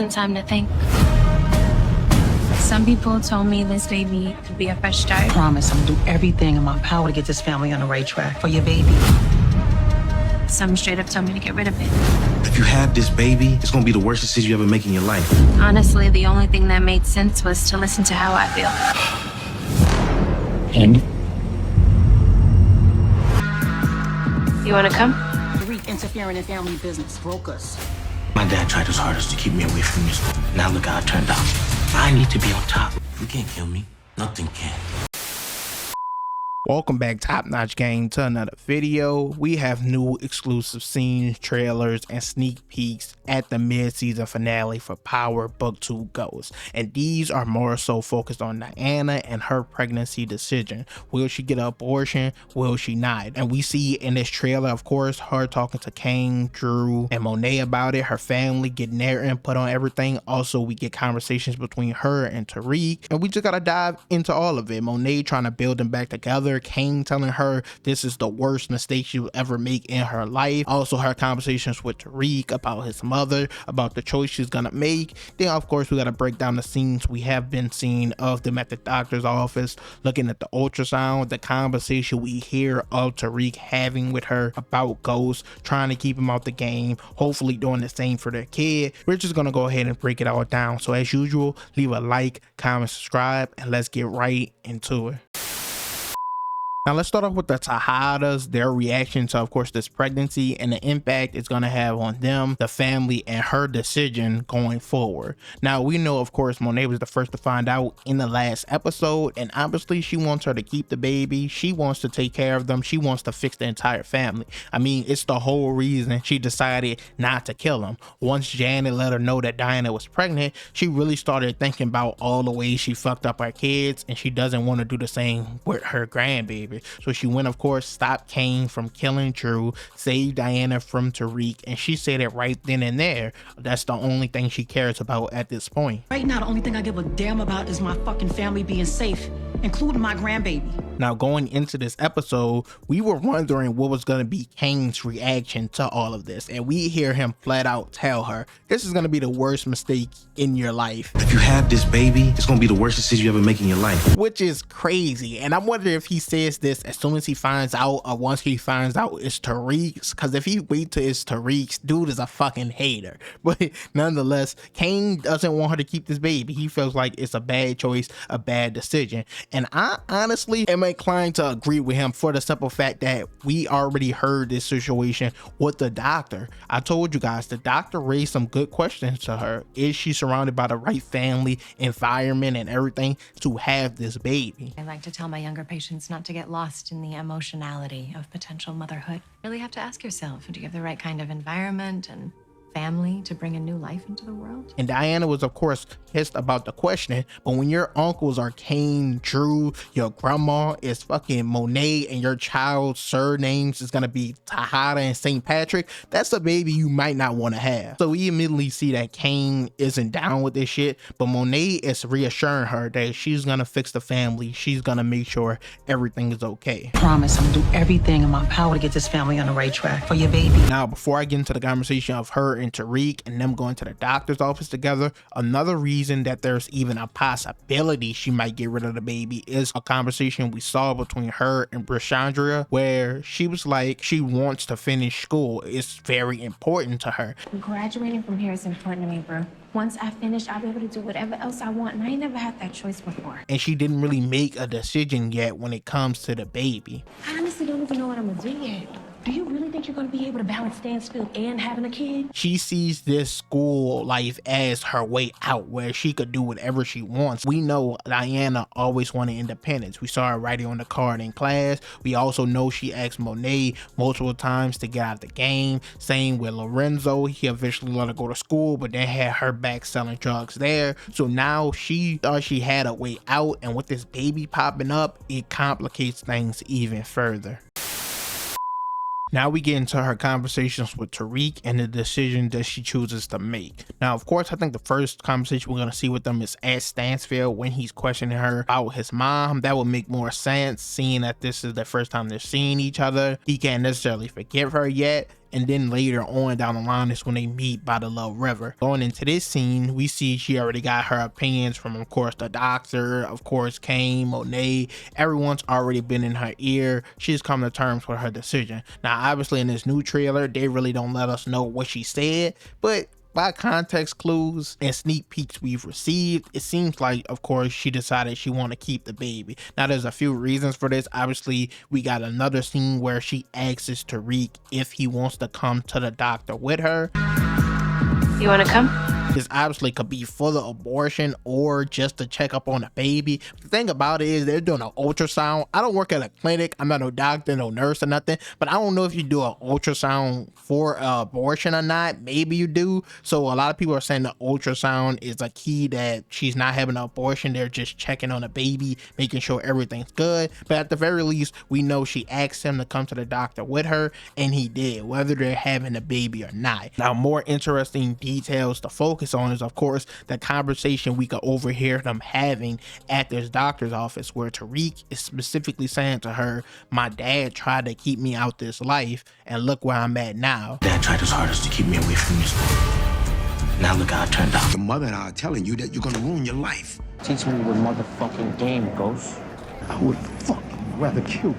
some time to think. Some people told me this baby could be a fresh start. I promise I'm gonna do everything in my power to get this family on the right track for your baby. Some straight up told me to get rid of it. If you have this baby, it's gonna be the worst decision you ever make in your life. Honestly, the only thing that made sense was to listen to how I feel. And? You wanna come? Tariq interfering in family business broke us. My dad tried his hardest to keep me away from this. Now look how it turned out. I need to be on top. You can't kill me. Nothing can. Welcome back, Top Notch Gang, to another video. We have new exclusive scenes, trailers, and sneak peeks at the mid-season finale for Power Book 2 Ghost. And these are more so focused on Diana and her pregnancy decision. Will she get an abortion? Will she not? And we see in this trailer, of course, her talking to Kane, Drew, and Monet about it, her family getting their input on everything. Also, we get conversations between her and Tariq, and we just gotta dive into all of it. Monet trying to build them back together, Kane telling her this is the worst mistake she'll ever make in her life. Also, her conversations with Tariq about his mother, about the choice she's gonna make. Then of course we gotta break down the scenes we have been seeing of them at the doctor's office, looking at the ultrasound, the conversation we hear of Tariq having with her about Ghost, trying to keep him out the game, hopefully doing the same for their kid. We're just gonna go ahead and break it all down. So as usual, leave a like, comment, subscribe, and let's get right into it. Now let's start off with the Tejadas, their reaction to, of course, this pregnancy and the impact it's going to have on them, the family, and her decision going forward. Now we know, of course, Monet was the first to find out in the last episode, and obviously she wants her to keep the baby. She wants to take care of them. She wants to fix the entire family. I mean, it's the whole reason she decided not to kill him. Once Janet let her know that Diana was pregnant, she really started thinking about all the ways she fucked up her kids, and she doesn't want to do the same with her grandbaby. So she went, of course, stopped Kane from killing Drew, saved Diana from Tariq, and she said it right then and there. That's the only thing she cares about at this point. Right now, the only thing I give a damn about is my fucking family being safe, including my grandbaby. Now going into this episode, we were wondering what was going to be Kane's reaction to all of this, and we hear him flat out tell her this is going to be the worst mistake in your life. If you have this baby, it's gonna be the worst decision you ever make in your life. Which is crazy, and I wonder if he says this as soon as he finds out, or once he finds out it's Tariq's, because if he wait till it's Tariq's, dude is a fucking hater. But nonetheless, Kane doesn't want her to keep this baby. He feels like it's a bad choice, a bad decision, and I honestly am inclined to agree with him for the simple fact that we already heard this situation with the doctor. I told you guys the doctor raised some good questions to her. Is she surrounded by the right family, environment, and everything to have this baby? I like to tell my younger patients not to get lost in the emotionality of potential motherhood. Really have to ask yourself, do you have the right kind of environment and family to bring a new life into the world? And Diana was, of course, pissed about the question, but when your uncles are Kane, Drew, your grandma is fucking Monet, and your child's surnames is gonna be Tejada and St. Patrick, that's a baby you might not want to have. So we immediately see that Kane isn't down with this shit, but Monet is reassuring her that she's gonna fix the family. She's gonna make sure everything is okay. I promise I'm gonna do everything in my power to get this family on the right track for your baby. Now, before I get into the conversation of her and Tariq and them going to the doctor's office together, another reason that there's even a possibility she might get rid of the baby is a conversation we saw between her and Brashandria, where she was like she wants to finish school. It's very important to her. Graduating from here is important to me, bro. Once I finish, I'll be able to do whatever else I want, and I ain't never had that choice before. And she didn't really make a decision yet when it comes to the baby. I honestly don't even know what I'm gonna do yet. Do you really think you're gonna be able to balance Stansfield and having a kid? She sees this school life as her way out, where she could do whatever she wants. We know Diana always wanted independence. We saw her writing on the card in class. We also know she asked Monet multiple times to get out of the game. Same with Lorenzo. He eventually let her go to school, but then had her back selling drugs there. So now she thought she had a way out, and with this baby popping up, it complicates things even further. Now we get into her conversations with Tariq and the decision that she chooses to make. Now, of course, I think the first conversation we're going to see with them is at Stansfield when he's questioning her about his mom. That would make more sense, seeing that this is the first time they're seeing each other. He can't necessarily forgive her yet. and then later on down the line is when they meet by the little river. Going into this scene, we see she already got her opinions from, of course, the doctor, of course, Kane, Monet. Everyone's already been in her ear. She's come to terms with her decision. Now, obviously in this new trailer, they really don't let us know what she said, but by context clues and sneak peeks we've received, it seems like, of course, she decided she want to keep the baby. Now, there's a few reasons for this. Obviously, we got another scene where she asks Tariq if he wants to come to the doctor with her. You want to come? This obviously could be for the abortion or just to check up on the baby. The thing about it is they're doing an ultrasound. I don't work at a clinic. I'm not no doctor, no nurse or nothing, but I don't know if you do an ultrasound for abortion or not. Maybe you do. So a lot of people are saying the ultrasound is a key that she's not having an abortion. They're just checking on the baby, making sure everything's good. But at the very least, we know she asked him to come to the doctor with her, and he did, whether they're having a baby or not. Now, more interesting details to focus on is, of course, the conversation we could overhear them having at this doctor's office, where Tariq is specifically saying to her, "My dad tried to keep me out this life, and look where I'm at now." Dad tried his hardest to keep me away from this. Now look how it turned out. Your mother and I are telling you that you're gonna ruin your life. Teach me what motherfucking game goes. I would fucking rather kill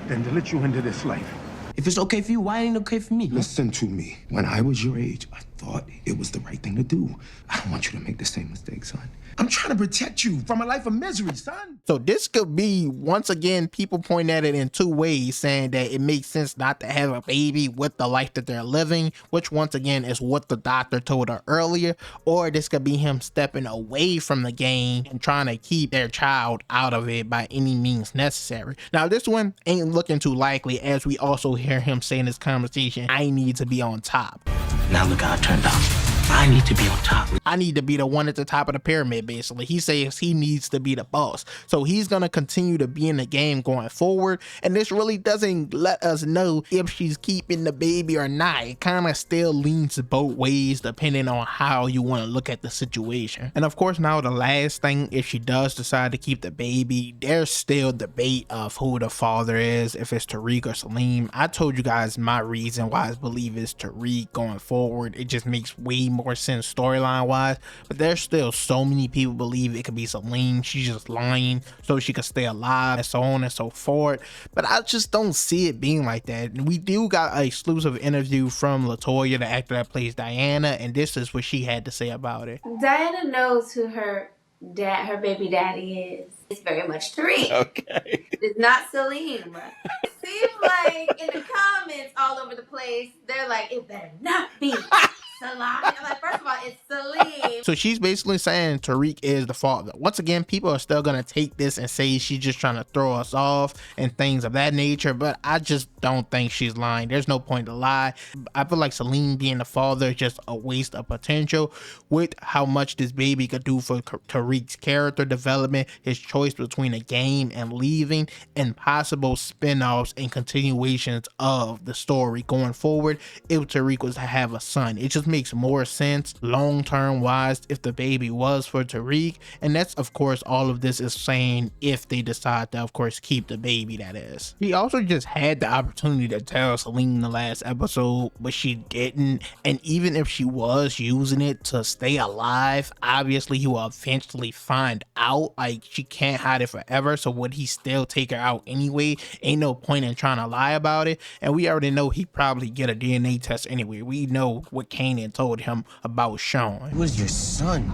than to let you into this life. If it's okay for you, why ain't it okay for me? Listen to me. When I was your age, I thought it was the right thing to do. I don't want you to make the same mistake, son. I'm trying to protect you from a life of misery, son. So this could be, once again, people point at it in two ways, saying that it makes sense not to have a baby with the life that they're living, which once again is what the doctor told her earlier, or this could be him stepping away from the game and trying to keep their child out of it by any means necessary. Now, this one ain't looking too likely, as we also hear him say in this conversation, "I need to be on top." Now look how it turned out. I need to be on top. I need to be the one at the top of the pyramid, basically. He says he needs to be the boss. So he's going to continue to be in the game going forward. And this really doesn't let us know if she's keeping the baby or not. It kind of still leans both ways depending on how you want to look at the situation. And of course, now the last thing, if she does decide to keep the baby, there's still debate of who the father is, if it's Tariq or Salim. I told you guys my reason why I believe it's Tariq going forward. It just makes way more sense storyline wise, but there's still so many people believe it could be Salim. She's just lying so she could stay alive, and so on and so forth. But I just don't see it being like that. And we do got an exclusive interview from LaToya, the actor that plays Diana, and this is what she had to say about it. Diana knows who her baby daddy is. It's very much Tariq. Okay. It's not Salim. It seems like in the comments all over the place, they're like, it better not be Salim. I'm like, first of all, it's Salim. So she's basically saying Tariq is the father. Once again, people are still gonna take this and say she's just trying to throw us off and things of that nature, but I just don't think she's lying. There's no point to lie. I feel like Salim being the father is just a waste of potential with how much this baby could do for Tariq's character development, his choice between a game and leaving, and possible spin-offs and continuations of the story going forward if Tariq was to have a son. It just makes more sense long-term wise if the baby was for Tariq, and that's of course all of this is saying if they decide to of course keep the baby, that is. He also just had the opportunity to tell Salim in the last episode, but she didn't, and even if she was using it to stay alive, obviously he will eventually find out. Like, she can't hide it forever, so would he still take her out anyway? Ain't no point in trying to lie about it, and we already know he'd probably get a DNA test anyway. We know what Kanan told him about Sean. It was your son.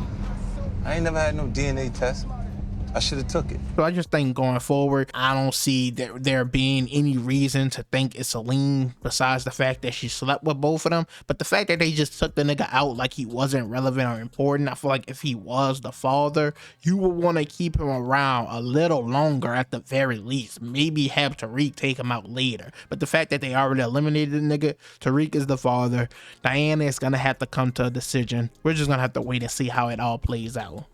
I ain't never had no DNA test. I should have took it. So I just think going forward, I don't see there being any reason to think it's Salim besides the fact that she slept with both of them. But the fact that they just took the nigga out like he wasn't relevant or important, I feel like if he was the father, you would want to keep him around a little longer at the very least. Maybe have Tariq take him out later. But the fact that they already eliminated the nigga, Tariq is the father, Diana is going to have to come to a decision. We're just going to have to wait and see how it all plays out.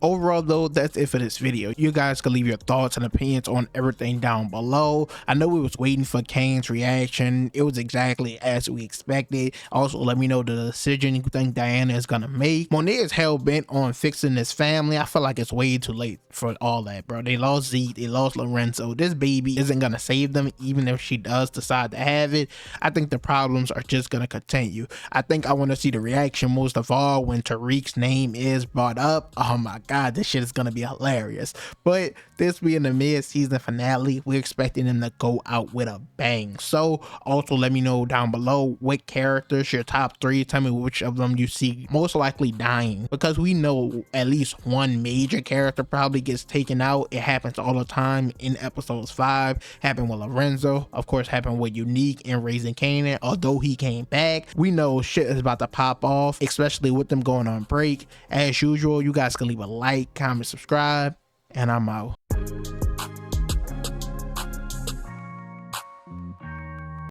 Overall though, that's it for this video. You guys can leave your thoughts and opinions on everything down below. I know we was waiting for Kane's reaction. It was exactly as we expected. Also, let me know the decision you think Diana is gonna make. Monet is hell-bent on fixing this family. I feel like it's way too late for all that, bro. They lost Zeke, they lost Lorenzo. This baby isn't gonna save them, even if she does decide to have it. I think the problems are just gonna continue. I think I want to see the reaction most of all when Tariq's name is brought up. Oh my god, this shit is gonna be hilarious. But this being the mid-season finale, we're expecting them to go out with a bang. So also let me know down below what characters your top 3. Tell me which of them you see most likely dying, because we know at least one major character probably gets taken out. It happens all the time in episodes 5. Happened with Lorenzo, of course happened with Unique in Raising Kanan. Although he came back, we know shit is about to pop off, especially with them going on break. As usual, you guys can leave a like, comment, subscribe, and I'm out.